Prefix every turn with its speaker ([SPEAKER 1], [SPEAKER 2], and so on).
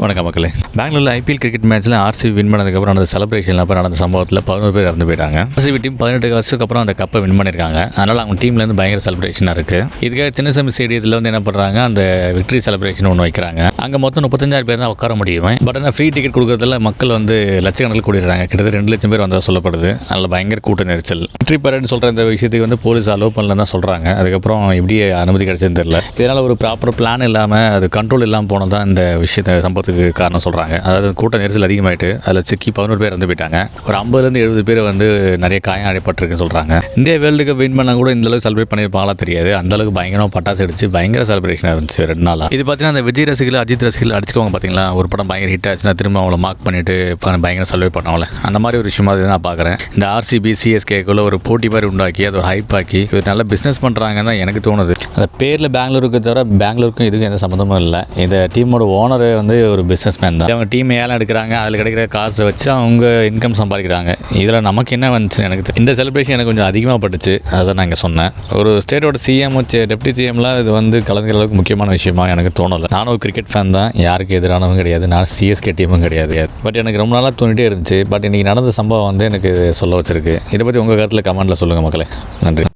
[SPEAKER 1] வணக்கம் மக்களே. பெங்களூரில் ஐபிஎல் கிரிக்கெட் மேட்ச்சில் ஆர்சிபி வின் பண்ணதுக்கப்புறம் நடந்த செலிப்ரேஷனில் அப்புறம் நடந்த சம்பவத்தில் 11 பேர் இறந்து போயிட்டாங்க. ஆர்சிபி டீம் 18 வருஷத்துக்கு அப்புறம் அந்த கப்பை வின் பண்ணியிருக்காங்க. அதனால் அவங்க டீம்லேருந்து பயங்கர செலிப்ரேஷனாக இருக்குது. இதுக்காக சின்னசாமி ஸ்டேடியத்தில் வந்து என்ன பண்ணுறாங்க, அந்த விக்டரி செலிப்ரேஷன் ஒன்று வைக்கிறாங்க. அங்கே மொத்தம் 35,000 பேர் தான் உட்கார முடியும். பட் ஆனால் ஃப்ரீ டிக்கெட் கொடுக்குறதுல மக்கள் வந்து லட்சக்கணக்கில் கூடிடுறாங்க. கிட்டத்தட்ட 2 லட்சம் பேர் வந்ததாக சொல்லப்படுது. அதில் பயங்கர கூட்ட நெரிசல். விக்டரி பரேட் சொல்கிற இந்த விஷயத்துக்கு வந்து போலீஸ் அலோவ் பண்ணலன்னு தான் சொல்கிறாங்க. அதுக்கப்புறம் எப்படி அனுமதி கிடைச்சதுன்னு தெரியல. இதனால் ஒரு ப்ராப்பர் பிளான் இல்லாமல் அது கண்ட்ரோல் இல்லாமல் போனது தான் இந்த விஷயத்தை சம்பவத்துக்கு காரணம் சொல்கிறாங்க. அதாவது கூட்ட நெரிசல் அதிகமாகிட்டு அதில் சிக்கி 11 பேர் இறந்து போயிட்டாங்க. ஒரு 50 70 பேர் வந்து நிறைய காயம் அடைப்பட்டிருக்குன்னு சொல்கிறாங்க. இந்தியா வேர்ல்டு கப் வின் பண்ணால் கூட இந்த அளவுக்கு செலிப்ரேட் பண்ணியிருப்பாங்களா தெரியாது. அந்த அளவுக்கு பயங்கரமாக பட்டாசு அடிச்சு பயங்கர செலிப்ரேஷன் இருந்துச்சு 2 நாளாக. இது பார்த்தீங்கன்னா அந்த விஜய் ரசிகர்கள் அஜித் ரசிகர்கள் அடிச்சுக்கோங்க பார்த்தீங்களா, ஒரு படம் பயங்கர ஹிட் ஆச்சுன்னா திரும்ப அவங்கள மார்க் பண்ணிட்டு பயங்கர செலிப்ரேட் பண்ணாங்களே, அந்த மாதிரி ஒரு விஷயமா நான் பார்க்குறேன். இந்த ஆர்சிபி சிஎஸ்கேக்குள்ள ஒரு போட்டி மாதிரி உண்டாக்கி அது ஒரு ஹைப் ஆக்கி நல்ல பிஸ்னஸ் பண்ணுறாங்கன்னு தான் எனக்கு தோணுது. அந்த பேரில் பெங்களூருக்கு தவிர பெங்களூருக்கும் இதுக்கும் எந்த சம்மந்தமும் இல்லை. இந்த டீமோட ஓனர் வந்து ஒரு பிஸ்னஸ் மேன் தான். அவங்க டீம் ஏலம் எடுக்கிறாங்க, அதில் கிடைக்கிற காசை வச்சு அவங்க இன்கம் சம்பாதிக்கிறாங்க. இதில் நமக்கு என்ன வந்துச்சு எனக்கு இந்த செலிப்ரேஷன் எனக்கு கொஞ்சம் அதிகமாக பட்டுச்சு. அதை நான் இங்கே சொன்னேன். ஒரு ஸ்டேட்டோட சிஎம் டெப்டி சிஎம்லாம் இது வந்து கலந்துக்கிற அளவுக்கு முக்கியமான விஷயமா எனக்கு தோணலை. நானும் ஒரு கிரிக்கெட் ஃபேன் தான், யாருக்கு எதிரானவும் கிடையாது, நான் சிஎஸ்கே டீமும் கிடையாது. பட் எனக்கு ரொம்ப நாளாக தோணிட்டே இருந்துச்சு. பட் இன்றைக்கி நடந்த சம்பவம் வந்து எனக்கு சொல்ல வச்சிருக்கு. இதை பற்றி உங்கள் கருத்தில் கமெண்ட்டில் சொல்லுங்கள் மக்களே. நன்றி.